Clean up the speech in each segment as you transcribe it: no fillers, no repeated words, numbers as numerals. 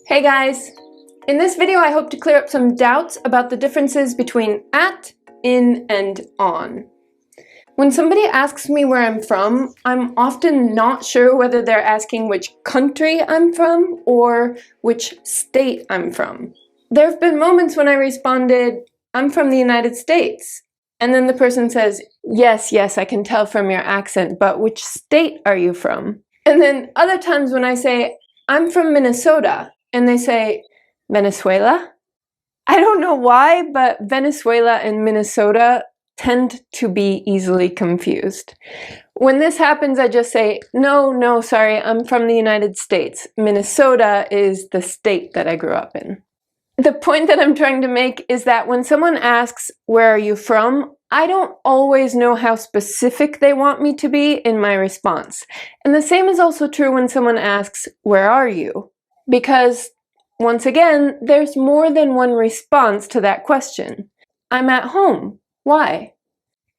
Hey guys! In this video I hope to clear up some doubts about the differences between at, in, and on. When somebody asks me where I'm from, I'm often not sure whether they're asking which country I'm from or which state I'm from. There have been moments when I responded, I'm from the United States. And then the person says, yes, I can tell from your accent, but which state are you from? And then other times when I say, I'm from Minnesota, and they say, Venezuela? I don't know why, but Venezuela and Minnesota tend to be easily confused. When this happens, I just say, no, sorry, I'm from the United States. Minnesota is the state that I grew up in. The point that I'm trying to make is that when someone asks, where are you from? I don't always know how specific they want me to be in my response. And the same is also true when someone asks, where are you? Because, once again, there's more than one response to that question. I'm at home. Why?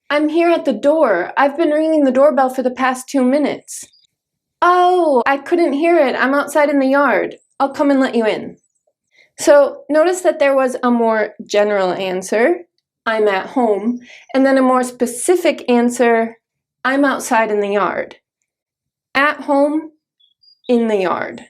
I'm here at the door. I've been ringing the doorbell for the past 2 minutes. Oh, I couldn't hear it. I'm outside in the yard. I'll come and let you in. So notice that there was a more general answer, I'm at home, and then a more specific answer, I'm outside in the yard. At home, in the yard.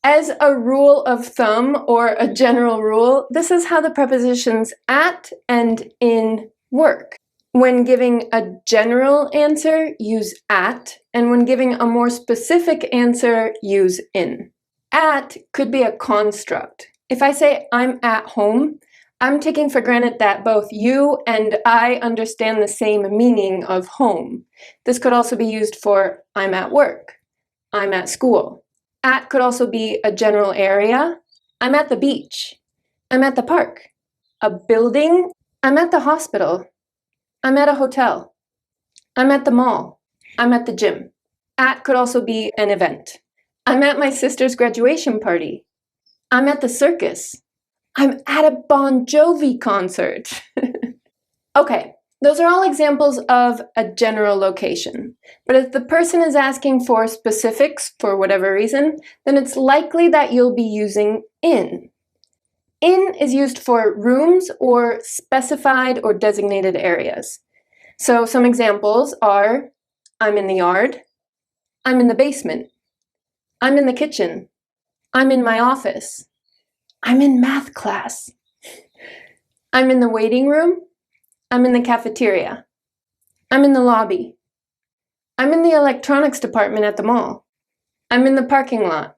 As a rule of thumb, or a general rule, this is how the prepositions at and in work. When giving a general answer, use at, and when giving a more specific answer, use in. At could be a construct. If I say I'm at home, I'm taking for granted that both you and I understand the same meaning of home. This could also be used for I'm at work, I'm at school. At could also be a general area. I'm at the beach. I'm at the park. A building. I'm at the hospital. I'm at a hotel. I'm at the mall. I'm at the gym. At could also be an event. I'm at my sister's graduation party. I'm at the circus. I'm at a Bon Jovi concert. Okay, those are all examples of a general location. But if the person is asking for specifics for whatever reason, then it's likely that you'll be using in. In is used for rooms or specified or designated areas. So some examples are, I'm in the yard, I'm in the basement, I'm in the kitchen, I'm in my office, I'm in math class, I'm in the waiting room, I'm in the cafeteria, I'm in the lobby, I'm in the electronics department at the mall, I'm in the parking lot.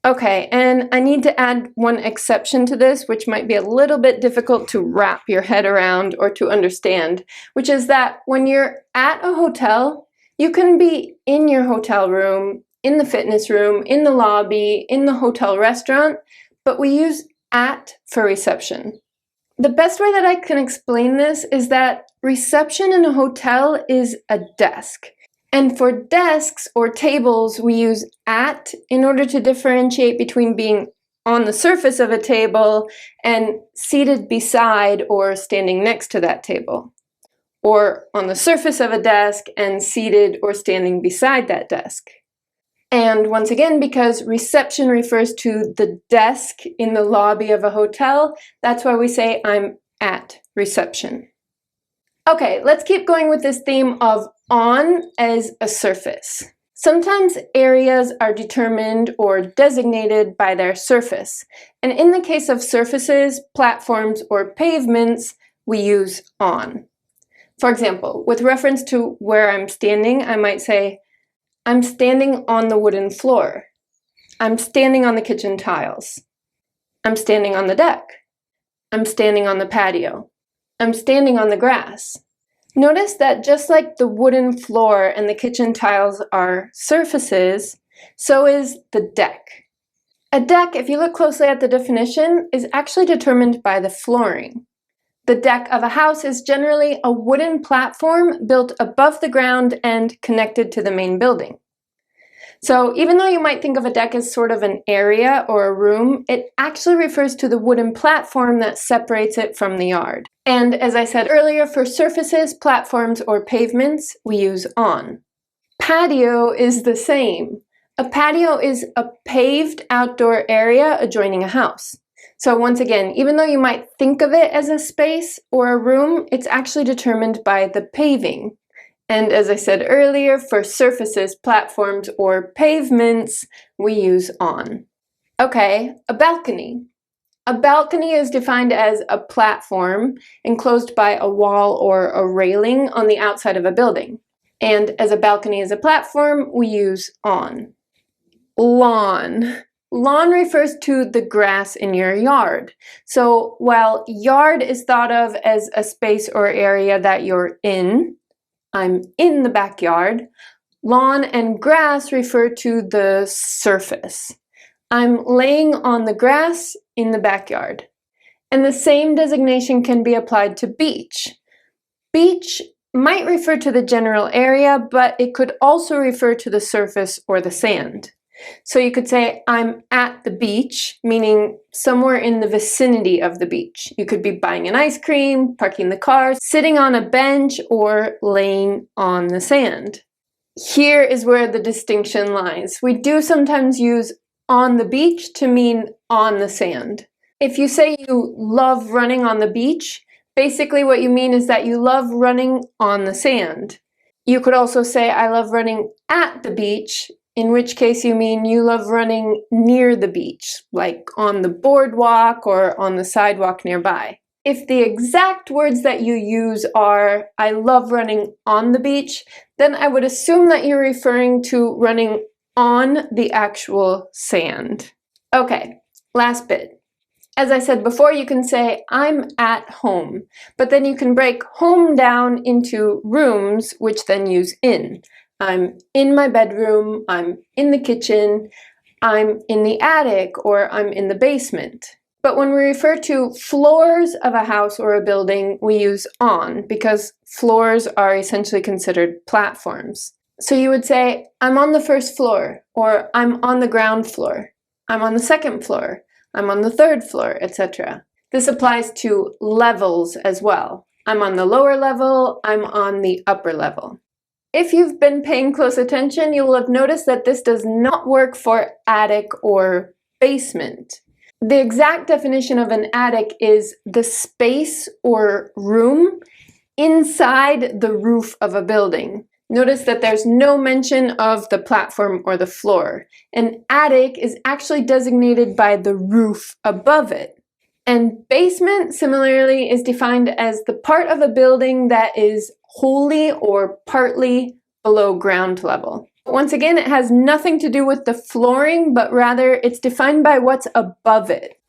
Okay, and I need to add one exception to this, which might be a little bit difficult to wrap your head around or to understand, which is that when you're at a hotel, you can be in your hotel room, in the fitness room, in the lobby, in the hotel restaurant, but we use at for reception. The best way that I can explain this is that reception in a hotel is a desk. And for desks or tables, we use at in order to differentiate between being on the surface of a table and seated beside or standing next to that table. Or on the surface of a desk and seated or standing beside that desk. And once again, because reception refers to the desk in the lobby of a hotel, that's why we say I'm at reception. Okay, let's keep going with this theme of on as a surface. Sometimes areas are determined or designated by their surface. And in the case of surfaces, platforms, or pavements, we use on. For example, with reference to where I'm standing, I might say, I'm standing on the wooden floor. I'm standing on the kitchen tiles. I'm standing on the deck. I'm standing on the patio. I'm standing on the grass. Notice that just like the wooden floor and the kitchen tiles are surfaces, so is the deck. A deck, if you look closely at the definition, is actually determined by the flooring. The deck of a house is generally a wooden platform built above the ground and connected to the main building. So even though you might think of a deck as sort of an area or a room, it actually refers to the wooden platform that separates it from the yard. And as I said earlier, for surfaces, platforms, or pavements, we use on. Patio is the same. A patio is a paved outdoor area adjoining a house. So once again, even though you might think of it as a space or a room, it's actually determined by the paving. And as I said earlier, for surfaces, platforms, or pavements, we use on. Okay, a balcony. A balcony is defined as a platform enclosed by a wall or a railing on the outside of a building. And as a balcony is a platform, we use on. Lawn. Lawn refers to the grass in your yard. So while yard is thought of as a space or area that you're in, I'm in the backyard, lawn and grass refer to the surface. I'm laying on the grass in the backyard. And the same designation can be applied to beach. Beach might refer to the general area, but it could also refer to the surface or the sand. So you could say, I'm at the beach, meaning somewhere in the vicinity of the beach. You could be buying an ice cream, parking the car, sitting on a bench, or laying on the sand. Here is where the distinction lies. We do sometimes use on the beach to mean on the sand. If you say you love running on the beach, basically what you mean is that you love running on the sand. You could also say, I love running at the beach, in which case you mean you love running near the beach, like on the boardwalk or on the sidewalk nearby. If the exact words that you use are, I love running on the beach, then I would assume that you're referring to running on the actual sand. Okay, last bit. As I said before, you can say, I'm at home, but then you can break home down into rooms, which then use in. I'm in my bedroom, I'm in the kitchen, I'm in the attic, or I'm in the basement. But when we refer to floors of a house or a building, we use on, because floors are essentially considered platforms. So you would say, I'm on the first floor, or I'm on the ground floor, I'm on the second floor, I'm on the third floor, etc. This applies to levels as well. I'm on the lower level, I'm on the upper level. If you've been paying close attention, you will have noticed that this does not work for attic or basement. The exact definition of an attic is the space or room inside the roof of a building. Notice that there's no mention of the platform or the floor. An attic is actually designated by the roof above it. And basement, similarly, is defined as the part of a building that is wholly or partly below ground level. Once again, it has nothing to do with the flooring, but rather it's defined by what's above it.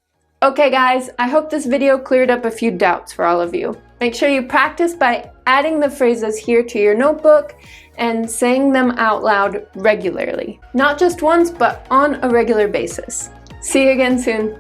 Okay guys, I hope this video cleared up a few doubts for all of you. Make sure you practice by adding the phrases here to your notebook and saying them out loud regularly. Not just once, but on a regular basis. See you again soon.